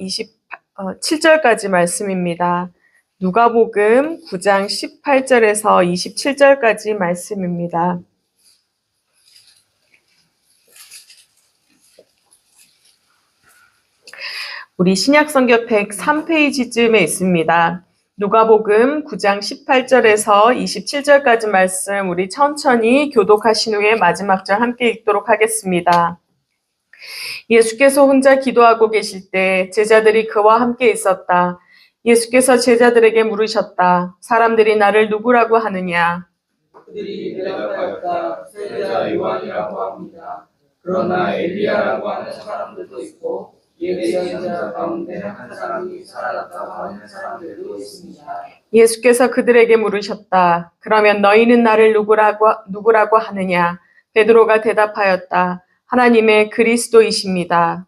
27절까지 말씀입니다. 누가복음 9장 18절에서 27절까지 말씀입니다. 우리 신약성경 103페이지쯤에 있습니다. 누가복음 9장 18절에서 27절까지 말씀 우리 천천히 교독하신 후에 마지막 절 함께 읽도록 하겠습니다. 예수께서 혼자 기도하고 계실 때 제자들이 그와 함께 있었다. 예수께서 제자들에게 물으셨다. 사람들이 나를 누구라고 하느냐? 그들이 대답하였다. 세례자 요한이라고 합니다. 그러나 엘리야라고 하는 사람들도 있고 예언자 가운데 한 사람이 살아났다고 하는 사람들도 있습니다. 예수께서 그들에게 물으셨다. 그러면 너희는 나를 누구라고 하느냐? 베드로가 대답하였다. 하나님의 그리스도이십니다.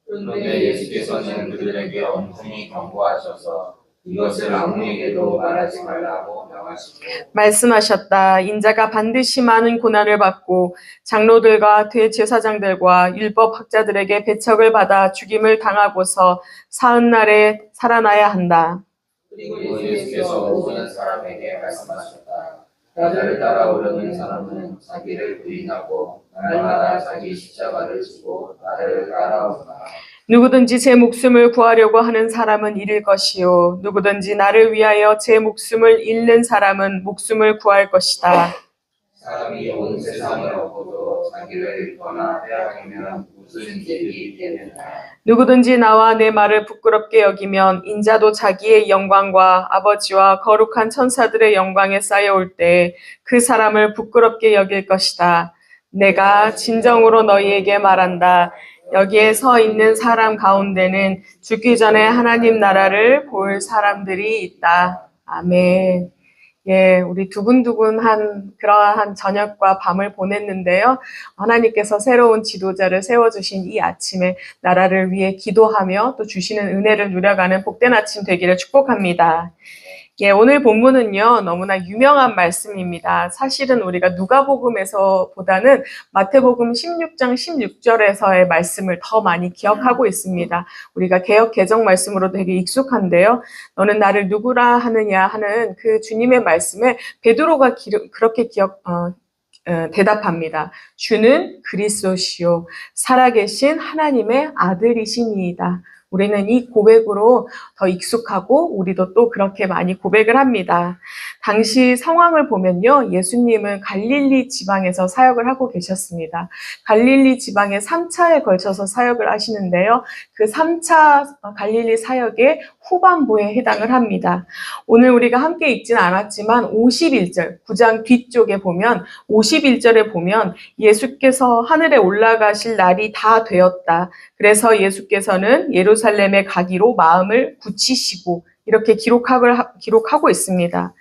그런데 예수께서는 그들에게 엄중히 경고하셔서 이것을 아무에게도 말하지 말라고 명하시고 말씀하셨다. 인자가 반드시 많은 고난을 받고 장로들과 대제사장들과 율법학자들에게 배척을 받아 죽임을 당하고서 사흘날에 살아나야 한다. 그리고 예수께서 모든 사람에게 말씀하셨다. 나를 따라오려는 사람은 자기를 부인하고 날마다 자기 십자가를 지고 나를 따라오라. 누구든지 제 목숨을 구하려고 하는 사람은 잃을 것이요 누구든지 나를 위하여 제 목숨을 잃는 사람은 목숨을 구할 것이다. 사람이 온 세상을 얻고도 자기를 잃거나 빼앗기면 무슨 이익이 있겠느냐. 누구든지 나와 내 말을 부끄럽게 여기면 인자도 자기의 영광과 아버지와 거룩한 천사들의 영광에 쌓여올 때 그 사람을 부끄럽게 여길 것이다. 내가 진정으로 너희에게 말한다. 여기에 서 있는 사람 가운데는 죽기 전에 하나님 나라를 볼 사람들이 있다. 아멘. 예, 우리 두근두근한 그러한 저녁과 밤을 보냈는데요. 하나님께서 새로운 지도자를 세워주신 이 아침에 나라를 위해 기도하며 또 주시는 은혜를 누려가는 복된 아침 되기를 축복합니다. 예, 오늘 본문은요, 너무나 유명한 말씀입니다. 사실은 우리가 누가복음에서 보다는 마태복음 16장 16절에서의 말씀을 더 많이 기억하고 있습니다. 우리가 개역 개정 말씀으로 되게 익숙한데요. 너는 나를 누구라 하느냐 하는 그 주님의 말씀에 베드로가 그렇게 대답합니다. 주는 그리스도시요 살아계신 하나님의 아들이시니이다. 우리는 이 고백으로 더 익숙하고 우리도 또 그렇게 많이 고백을 합니다. 당시 상황을 보면요. 예수님은 갈릴리 지방에서 사역을 하고 계셨습니다. 갈릴리 지방에 3차에 걸쳐서 사역을 하시는데요. 그 3차 갈릴리 사역의 후반부에 해당을 합니다. 오늘 우리가 함께 읽지는 않았지만 51절, 9장 뒤쪽에 보면 51절에 보면 예수께서 하늘에 올라가실 날이 다 되었다. 그래서 예수께서는 예루살렘에 가기로 마음을 굳히시고 이렇게 기록하고 있습니다.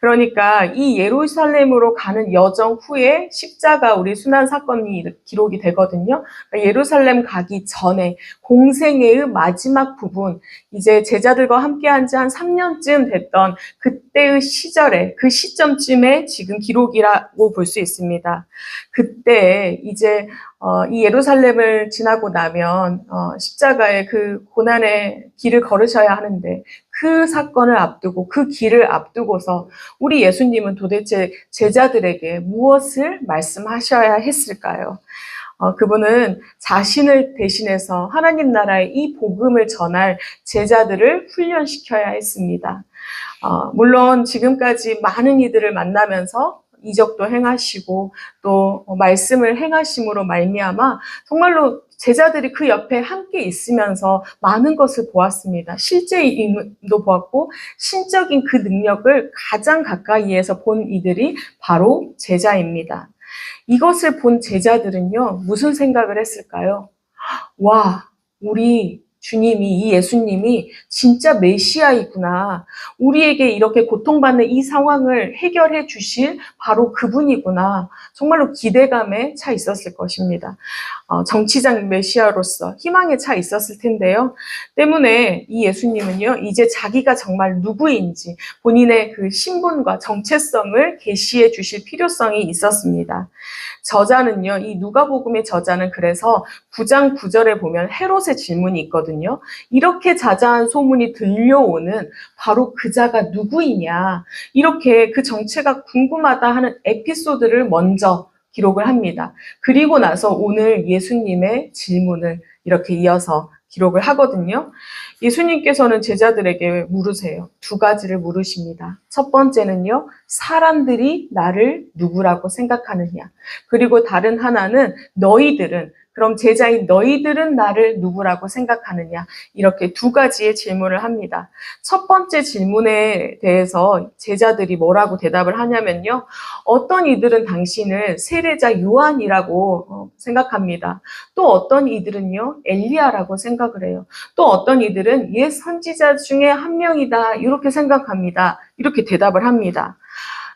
그러니까 이 예루살렘으로 가는 여정 후에 십자가 우리 순환 사건이 기록이 되거든요. 그러니까 예루살렘 가기 전에 공생애의 마지막 부분, 이제 제자들과 함께한 지 한 3년쯤 됐던 그때의 시절에 그 시점쯤에 지금 기록이라고 볼 수 있습니다. 그때 이제 이 예루살렘을 지나고 나면 십자가의 그 고난의 길을 걸으셔야 하는데 그 사건을 앞두고 그 길을 앞두고서 우리 예수님은 도대체 제자들에게 무엇을 말씀하셔야 했을까요? 그분은 자신을 대신해서 하나님 나라의 이 복음을 전할 제자들을 훈련시켜야 했습니다. 물론 지금까지 많은 이들을 만나면서 이적도 행하시고 또 말씀을 행하심으로 말미암아 정말로 제자들이 그 옆에 함께 있으면서 많은 것을 보았습니다. 실제의 임도 보았고 신적인 그 능력을 가장 가까이에서 본 이들이 바로 제자입니다. 이것을 본 제자들은요, 무슨 생각을 했을까요? 와, 우리 주님이, 이 예수님이 진짜 메시아이구나. 우리에게 이렇게 고통받는 이 상황을 해결해 주실 바로 그분이구나. 정말로 기대감에 차 있었을 것입니다. 정치적 메시아로서 희망에 차 있었을 텐데요. 때문에 이 예수님은요, 이제 자기가 정말 누구인지 본인의 그 신분과 정체성을 계시해 주실 필요성이 있었습니다. 저자는요, 이 누가복음의 저자는 그래서 9장 9절에 보면 헤롯의 질문이 있거든요. 있거든요. 이렇게 자자한 소문이 들려오는 바로 그 자가 누구이냐, 이렇게 그 정체가 궁금하다 하는 에피소드를 먼저 기록을 합니다. 그리고 나서 오늘 예수님의 질문을 이렇게 이어서 기록을 하거든요. 예수님께서는 제자들에게 물으세요. 두 가지를 물으십니다. 첫 번째는요, 사람들이 나를 누구라고 생각하느냐. 그리고 다른 하나는 너희들은, 그럼 제자인 너희들은 나를 누구라고 생각하느냐. 이렇게 두 가지의 질문을 합니다. 첫 번째 질문에 대해서 제자들이 뭐라고 대답을 하냐면요. 어떤 이들은 당신을 세례자 요한이라고 생각합니다. 또 어떤 이들은요, 엘리야라고 생각을 해요. 또 어떤 이들은 옛 선지자 중에 한 명이다, 이렇게 생각합니다. 이렇게 대답을 합니다.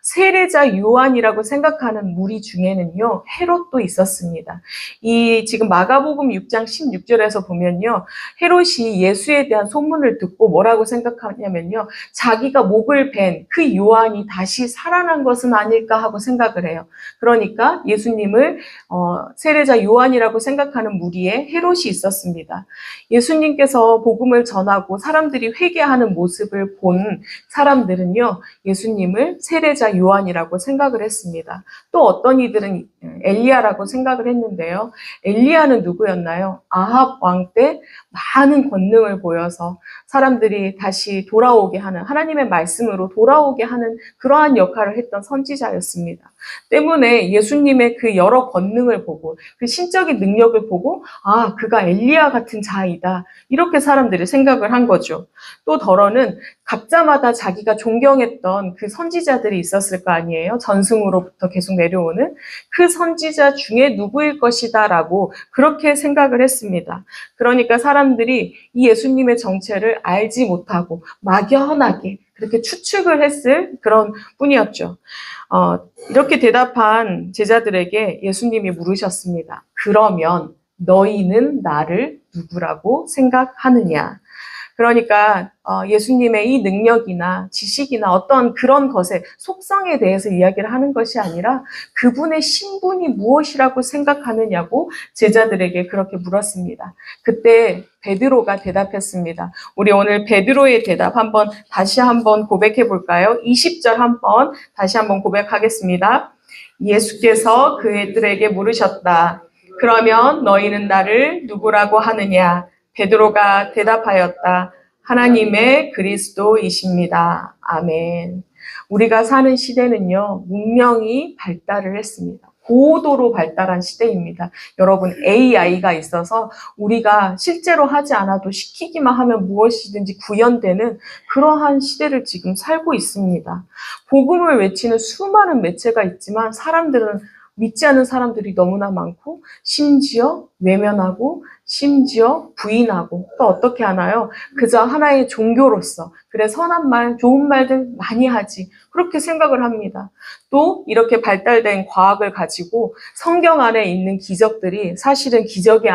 세례자 요한이라고 생각하는 무리 중에는요, 헤롯도 있었습니다. 이 지금 마가복음 6장 16절에서 보면요, 헤롯이 예수에 대한 소문을 듣고 뭐라고 생각하냐면요, 자기가 목을 벤 그 요한이 다시 살아난 것은 아닐까 하고 생각을 해요. 그러니까 예수님을 세례자 요한이라고 생각하는 무리에 헤롯이 있었습니다. 예수님께서 복음을 전하고 사람들이 회개하는 모습을 본 사람들은요, 예수님을 세례자 요한이라고 생각을 했습니다. 또 어떤 이들은 엘리야라고 생각을 했는데요. 엘리야는 누구였나요? 아합 왕 때 많은 권능을 보여서 사람들이 다시 돌아오게 하는, 하나님의 말씀으로 돌아오게 하는 그러한 역할을 했던 선지자였습니다. 때문에 예수님의 그 여러 권능을 보고 그 신적인 능력을 보고 아, 그가 엘리야 같은 자이다, 이렇게 사람들이 생각을 한 거죠. 또 더러는 각자마다 자기가 존경했던 그 선지자들이 있었을 거 아니에요. 전승으로부터 계속 내려오는 그 선지자 중에 누구일 것이다 라고 그렇게 생각을 했습니다. 그러니까 사람들이 이 예수님의 정체를 알지 못하고 막연하게 그렇게 추측을 했을 그런 뿐이었죠. 이렇게 대답한 제자들에게 예수님이 물으셨습니다. 그러면 너희는 나를 누구라고 생각하느냐? 그러니까 예수님의 이 능력이나 지식이나 어떤 그런 것의 속성에 대해서 이야기를 하는 것이 아니라 그분의 신분이 무엇이라고 생각하느냐고 제자들에게 그렇게 물었습니다. 그때 베드로가 대답했습니다. 우리 오늘 베드로의 대답 다시 한번 고백해 볼까요? 20절 한번 다시 한번 고백하겠습니다. 예수께서 그들에게 물으셨다. 그러면 너희는 나를 누구라고 하느냐? 베드로가 대답하였다. 하나님의 그리스도이십니다. 아멘. 우리가 사는 시대는요, 문명이 발달을 했습니다. 고도로 발달한 시대입니다. 여러분, AI가 있어서 우리가 실제로 하지 않아도 시키기만 하면 무엇이든지 구현되는 그러한 시대를 지금 살고 있습니다. 복음을 외치는 수많은 매체가 있지만 사람들은 믿지 않는 사람들이 너무나 많고 심지어 외면하고 심지어 부인하고 또 어떻게 하나요? 그저 하나의 종교로서 그래 선한 말, 좋은 말들 많이 하지 그렇게 생각을 합니다. 또 이렇게 발달된 과학을 가지고 성경 안에 있는 기적들이 사실은 기적이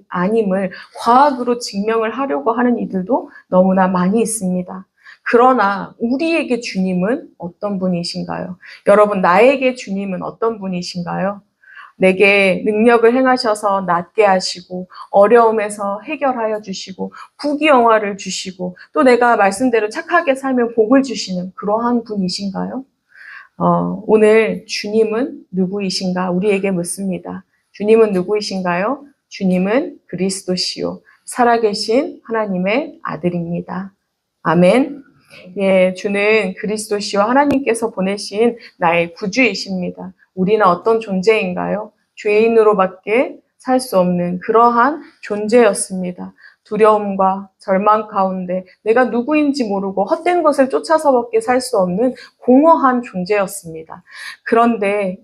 아님을 과학으로 증명을 하려고 하는 이들도 너무나 많이 있습니다. 그러나 우리에게 주님은 어떤 분이신가요? 여러분, 나에게 주님은 어떤 분이신가요? 내게 능력을 행하셔서 낫게 하시고 어려움에서 해결하여 주시고 부귀영화를 주시고 또 내가 말씀대로 착하게 살면 복을 주시는 그러한 분이신가요? 오늘 주님은 누구이신가 우리에게 묻습니다. 주님은 누구이신가요? 주님은 그리스도시요 살아계신 하나님의 아들입니다. 아멘. 예, 주는 그리스도시와 하나님께서 보내신 나의 구주이십니다. 우리는 어떤 존재인가요? 죄인으로밖에 살 수 없는 그러한 존재였습니다. 두려움과 절망 가운데 내가 누구인지 모르고 헛된 것을 쫓아서밖에 살 수 없는 공허한 존재였습니다. 그런데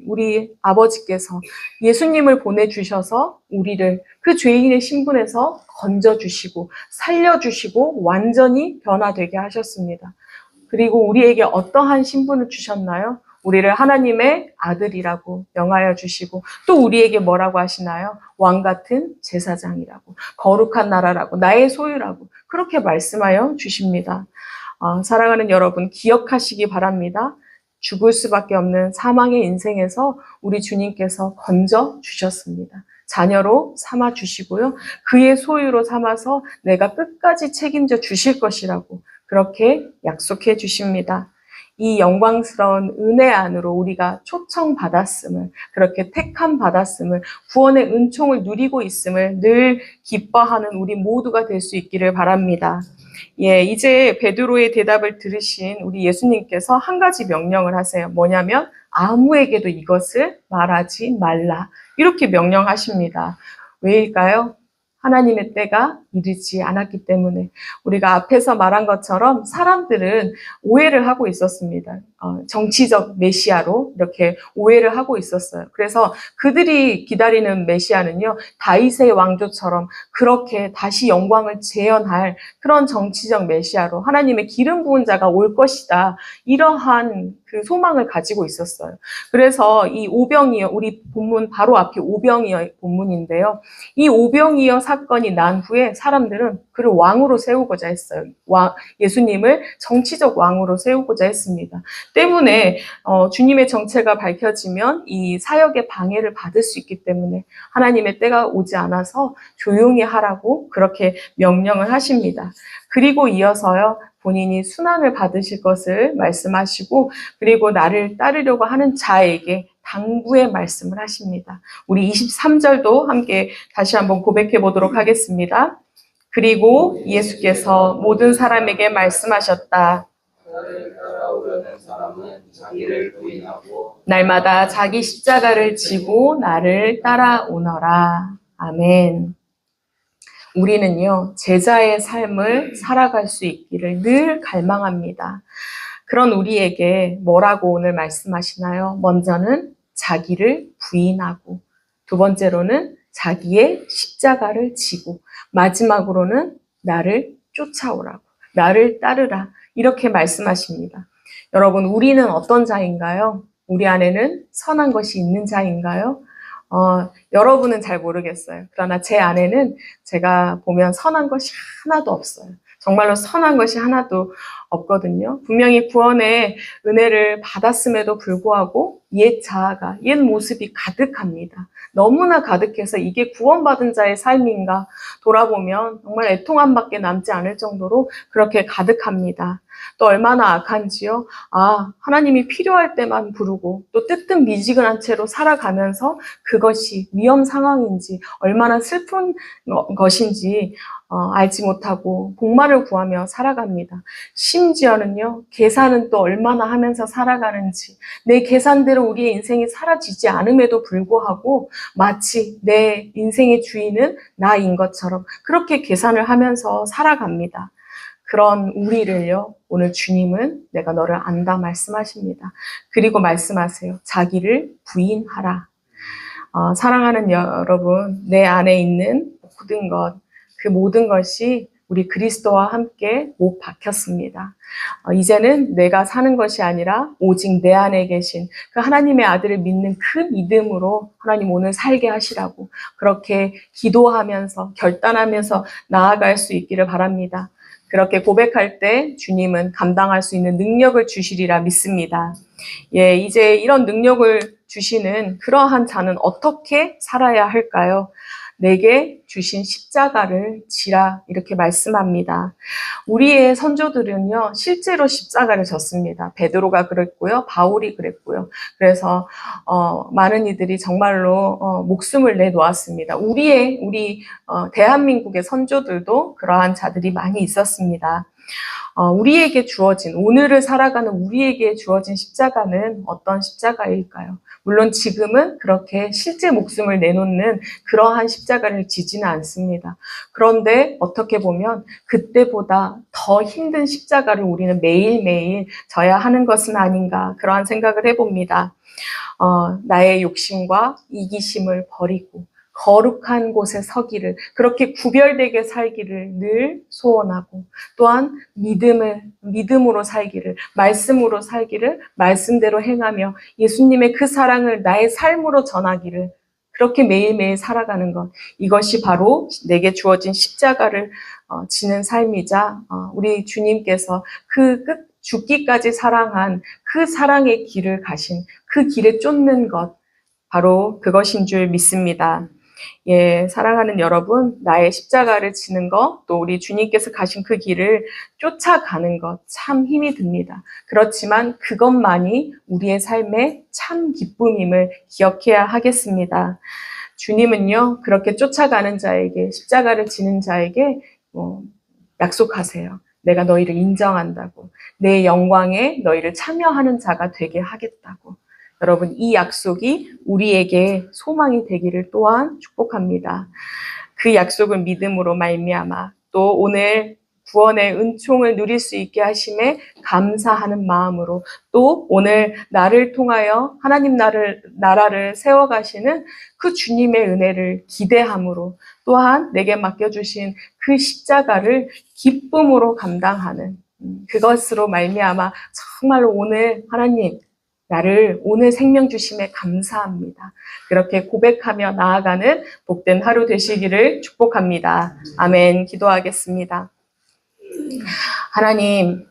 우리 아버지께서 예수님을 보내주셔서 우리를 그 죄인의 신분에서 건져주시고 살려주시고 완전히 변화되게 하셨습니다. 그리고 우리에게 어떠한 신분을 주셨나요? 우리를 하나님의 아들이라고 명하여 주시고 또 우리에게 뭐라고 하시나요? 왕 같은 제사장이라고, 거룩한 나라라고, 나의 소유라고 그렇게 말씀하여 주십니다. 사랑하는 여러분, 기억하시기 바랍니다. 죽을 수밖에 없는 사망의 인생에서 우리 주님께서 건져 주셨습니다. 자녀로 삼아 주시고요. 그의 소유로 삼아서 내가 끝까지 책임져 주실 것이라고 그렇게 약속해 주십니다. 이 영광스러운 은혜 안으로 우리가 초청받았음을, 그렇게 택함 받았음을, 구원의 은총을 누리고 있음을 늘 기뻐하는 우리 모두가 될 수 있기를 바랍니다. 예, 이제 베드로의 대답을 들으신 우리 예수님께서 한 가지 명령을 하세요. 뭐냐면 아무에게도 이것을 말하지 말라. 이렇게 명령하십니다. 왜일까요? 하나님의 때가 이르지 않았기 때문에. 우리가 앞에서 말한 것처럼 사람들은 오해를 하고 있었습니다. 정치적 메시아로 이렇게 오해를 하고 있었어요. 그래서 그들이 기다리는 메시아는요, 다윗의 왕조처럼 그렇게 다시 영광을 재현할 그런 정치적 메시아로 하나님의 기름 부은 자가 올 것이다. 이러한 그 소망을 가지고 있었어요. 그래서 이 오병이어, 우리 본문 바로 앞에 오병이어 본문인데요. 이 오병이어 사건이 난 후에 사람들은 그를 왕으로 세우고자 했어요. 예수님을 정치적 왕으로 세우고자 했습니다. 때문에 주님의 정체가 밝혀지면 이 사역의 방해를 받을 수 있기 때문에 하나님의 때가 오지 않아서 조용히 하라고 그렇게 명령을 하십니다. 그리고 이어서요, 본인이 순환을 받으실 것을 말씀하시고, 그리고 나를 따르려고 하는 자에게 당부의 말씀을 하십니다. 우리 23절도 함께 다시 한번 고백해 보도록 하겠습니다. 그리고 예수께서 모든 사람에게 말씀하셨다. 나를 따라오려는 사람은 자기를 부인하고 날마다 자기 십자가를 지고 나를 따라오너라. 아멘. 우리는요, 제자의 삶을 살아갈 수 있기를 늘 갈망합니다. 그런 우리에게 뭐라고 오늘 말씀하시나요? 먼저는 자기를 부인하고, 두 번째로는 자기의 십자가를 지고, 마지막으로는 나를 쫓아오라고, 나를 따르라. 이렇게 말씀하십니다. 여러분, 우리는 어떤 자인가요? 우리 안에는 선한 것이 있는 자인가요? 여러분은 잘 모르겠어요. 그러나 제 안에는 제가 보면 선한 것이 하나도 없어요. 정말로 선한 것이 하나도 없거든요. 분명히 구원의 은혜를 받았음에도 불구하고 옛 자아가, 옛 모습이 가득합니다. 너무나 가득해서 이게 구원받은 자의 삶인가 돌아보면 정말 애통함밖에 남지 않을 정도로 그렇게 가득합니다. 또 얼마나 악한지요. 하나님이 필요할 때만 부르고 또 뜨뜻미지근한 채로 살아가면서 그것이 위험 상황인지 얼마나 슬픈 것인지 알지 못하고 복마를 구하며 살아갑니다. 심지어는요, 계산은 또 얼마나 하면서 살아가는지, 내 계산대로 우리의 인생이 사라지지 않음에도 불구하고 마치 내 인생의 주인은 나인 것처럼 그렇게 계산을 하면서 살아갑니다. 그런 우리를요, 오늘 주님은 내가 너를 안다 말씀하십니다. 그리고 말씀하세요. 자기를 부인하라. 사랑하는 여러분, 내 안에 있는 모든 것, 그 모든 것이 우리 그리스도와 함께 못 박혔습니다. 이제는 내가 사는 것이 아니라 오직 내 안에 계신 그 하나님의 아들을 믿는 그 믿음으로 하나님 오늘 살게 하시라고 그렇게 기도하면서 결단하면서 나아갈 수 있기를 바랍니다. 그렇게 고백할 때 주님은 감당할 수 있는 능력을 주시리라 믿습니다. 예, 이제 이런 능력을 주시는 그러한 자는 어떻게 살아야 할까요? 내게 주신 십자가를 지라 이렇게 말씀합니다. 우리의 선조들은요, 실제로 십자가를 졌습니다. 베드로가 그랬고요, 바울이 그랬고요. 그래서 많은 이들이 정말로 목숨을 내놓았습니다. 우리 대한민국의 선조들도 그러한 자들이 많이 있었습니다. 우리에게 주어진, 오늘을 살아가는 우리에게 주어진 십자가는 어떤 십자가일까요? 물론 지금은 그렇게 실제 목숨을 내놓는 그러한 십자가를 지지는 않습니다. 그런데 어떻게 보면 그때보다 더 힘든 십자가를 우리는 매일매일 져야 하는 것은 아닌가 그러한 생각을 해봅니다. 나의 욕심과 이기심을 버리고 거룩한 곳에 서기를, 그렇게 구별되게 살기를 늘 소원하고, 또한 믿음으로 살기를, 말씀으로 살기를 말씀대로 행하며 예수님의 그 사랑을 나의 삶으로 전하기를, 그렇게 매일매일 살아가는 것, 이것이 바로 내게 주어진 십자가를 지는 삶이자 우리 주님께서 그 죽기까지 사랑한 그 사랑의 길을 가신 그 길에 쫓는 것, 바로 그것인 줄 믿습니다. 예, 사랑하는 여러분, 나의 십자가를 지는 것, 또 우리 주님께서 가신 그 길을 쫓아가는 것, 참 힘이 듭니다. 그렇지만 그것만이 우리의 삶의 참 기쁨임을 기억해야 하겠습니다. 주님은요, 그렇게 쫓아가는 자에게, 십자가를 지는 자에게 약속하세요. 내가 너희를 인정한다고. 내 영광에 너희를 참여하는 자가 되게 하겠다고. 여러분, 이 약속이 우리에게 소망이 되기를 또한 축복합니다. 그 약속을 믿음으로 말미암아 또 오늘 구원의 은총을 누릴 수 있게 하심에 감사하는 마음으로 또 오늘 나를 통하여 하나님 나라를 세워가시는 그 주님의 은혜를 기대함으로 또한 내게 맡겨주신 그 십자가를 기쁨으로 감당하는 그것으로 말미암아 정말로 오늘 하나님 나를 오늘 생명 주심에 감사합니다. 그렇게 고백하며 나아가는 복된 하루 되시기를 축복합니다. 아멘. 기도하겠습니다. 하나님,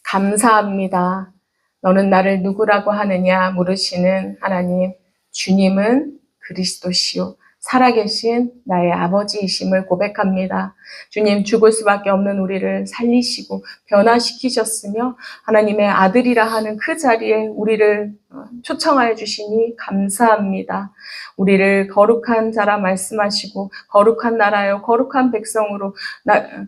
감사합니다. 너는 나를 누구라고 하느냐 물으시는 하나님, 주님은 그리스도시요. 살아계신 나의 아버지이심을 고백합니다. 주님, 죽을 수밖에 없는 우리를 살리시고 변화시키셨으며 하나님의 아들이라 하는 그 자리에 우리를 초청하여 주시니 감사합니다. 우리를 거룩한 자라 말씀하시고 거룩한 나라요 거룩한 백성으로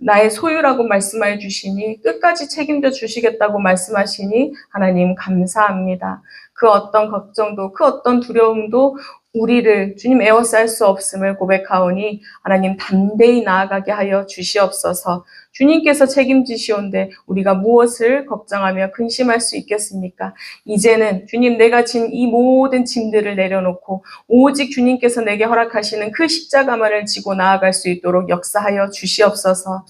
나의 소유라고 말씀하여 주시니 끝까지 책임져 주시겠다고 말씀하시니 하나님 감사합니다. 그 어떤 걱정도 그 어떤 두려움도 우리를 주님 에워쌀 수 없음을 고백하오니 하나님 담대히 나아가게 하여 주시옵소서. 주님께서 책임지시온데 우리가 무엇을 걱정하며 근심할 수 있겠습니까? 이제는 주님 내가 진 이 모든 짐들을 내려놓고 오직 주님께서 내게 허락하시는 그 십자가만을 지고 나아갈 수 있도록 역사하여 주시옵소서.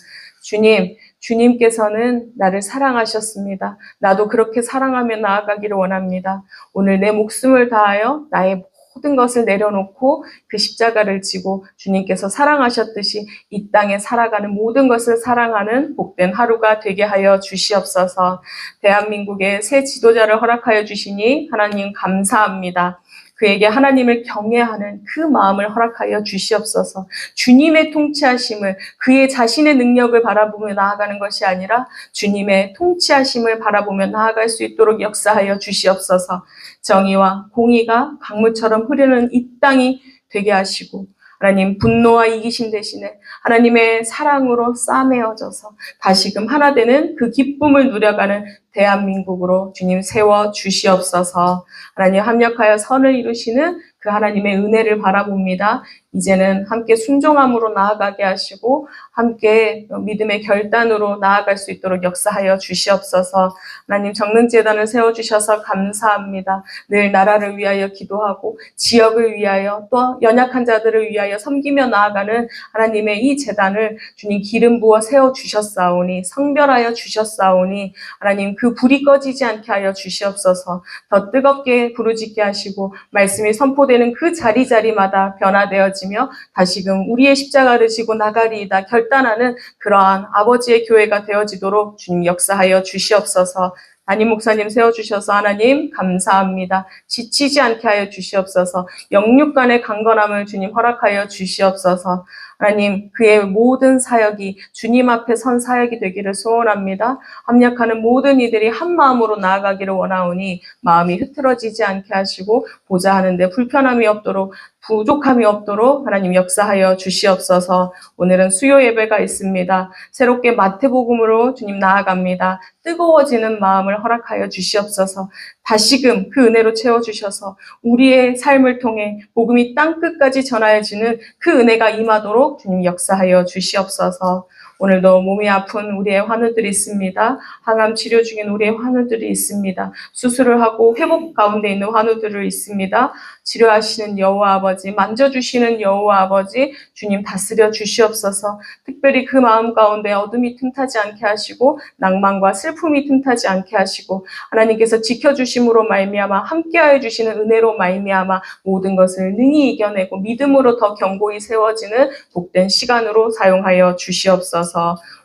주님께서는 나를 사랑하셨습니다. 나도 그렇게 사랑하며 나아가기를 원합니다. 오늘 내 목숨을 다하여 나의 모든 것을 내려놓고 그 십자가를 지고 주님께서 사랑하셨듯이 이 땅에 살아가는 모든 것을 사랑하는 복된 하루가 되게 하여 주시옵소서. 대한민국에 새 지도자를 허락하여 주시니 하나님 감사합니다. 그에게 하나님을 경외하는 그 마음을 허락하여 주시옵소서. 주님의 통치하심을 그의 자신의 능력을 바라보며 나아가는 것이 아니라 주님의 통치하심을 바라보며 나아갈 수 있도록 역사하여 주시옵소서. 정의와 공의가 강물처럼 흐르는 이 땅이 되게 하시고 하나님 분노와 이기심 대신에 하나님의 사랑으로 싸매어져서 다시금 하나 되는 그 기쁨을 누려가는 대한민국으로 주님 세워 주시옵소서. 하나님 합력하여 선을 이루시는 그 하나님의 은혜를 바라봅니다. 이제는 함께 순종함으로 나아가게 하시고 함께 믿음의 결단으로 나아갈 수 있도록 역사하여 주시옵소서. 하나님 정능재단을 세워주셔서 감사합니다. 늘 나라를 위하여 기도하고 지역을 위하여 또 연약한 자들을 위하여 섬기며 나아가는 하나님의 이 재단을 주님 기름 부어 세워주셨사오니 성별하여 주셨사오니 하나님 그 불이 꺼지지 않게 하여 주시옵소서. 더 뜨겁게 부르짖게 하시고 말씀이 선포되는 그 자리자리마다 변화되어지며 다시금 우리의 십자가를 지고 나가리이다 결단하는 그러한 아버지의 교회가 되어지도록 주님 역사하여 주시옵소서. 담임 목사님 세워주셔서 하나님 감사합니다. 지치지 않게 하여 주시옵소서. 영육 간의 강건함을 주님 허락하여 주시옵소서. 하나님 그의 모든 사역이 주님 앞에 선 사역이 되기를 소원합니다. 합력하는 모든 이들이 한 마음으로 나아가기를 원하오니 마음이 흐트러지지 않게 하시고 보자 하는데 불편함이 없도록 부족함이 없도록 하나님 역사하여 주시옵소서. 오늘은 수요 예배가 있습니다. 새롭게 마태복음으로 주님 나아갑니다. 뜨거워지는 마음을 허락하여 주시옵소서. 다시금 그 은혜로 채워주셔서 우리의 삶을 통해 복음이 땅끝까지 전하여지는 그 은혜가 임하도록 주님 역사하여 주시옵소서. 오늘도 몸이 아픈 우리의 환우들이 있습니다. 항암 치료 중인 우리의 환우들이 있습니다. 수술을 하고 회복 가운데 있는 환우들이 있습니다. 치료하시는 여호와 아버지, 만져주시는 여호와 아버지, 주님 다스려 주시옵소서. 특별히 그 마음 가운데 어둠이 틈타지 않게 하시고 낭만과 슬픔이 틈타지 않게 하시고 하나님께서 지켜주심으로 말미암아 함께하여 주시는 은혜로 말미암아 모든 것을 능히 이겨내고 믿음으로 더 견고히 세워지는 복된 시간으로 사용하여 주시옵소서.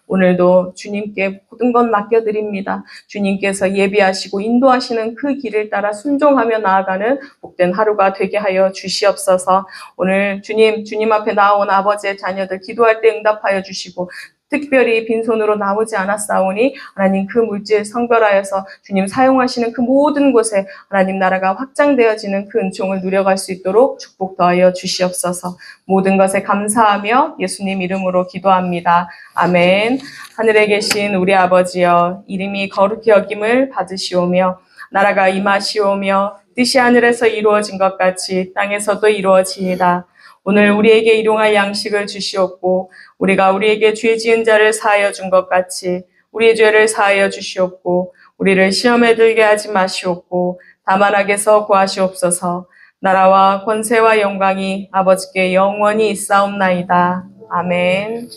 오늘도 주님께 모든 것 맡겨드립니다. 주님께서 예비하시고 인도하시는 그 길을 따라 순종하며 나아가는 복된 하루가 되게 하여 주시옵소서. 오늘 주님 앞에 나온 아버지의 자녀들 기도할 때 응답하여 주시고 특별히 빈손으로 나오지 않았사오니 하나님 그 물질 성별하여서 주님 사용하시는 그 모든 곳에 하나님 나라가 확장되어지는 그 은총을 누려갈 수 있도록 축복 더하여 주시옵소서. 모든 것에 감사하며 예수님 이름으로 기도합니다. 아멘. 하늘에 계신 우리 아버지여, 이름이 거룩히 여김을 받으시오며 나라가 임하시오며 뜻이 하늘에서 이루어진 것 같이 땅에서도 이루어지이다. 오늘 우리에게 일용할 양식을 주시옵고 우리가 우리에게 죄 지은 자를 사하여 준 것 같이 우리의 죄를 사하여 주시옵고 우리를 시험에 들게 하지 마시옵고 다만 악에서 구하시옵소서. 나라와 권세와 영광이 아버지께 영원히 있사옵나이다. 아멘.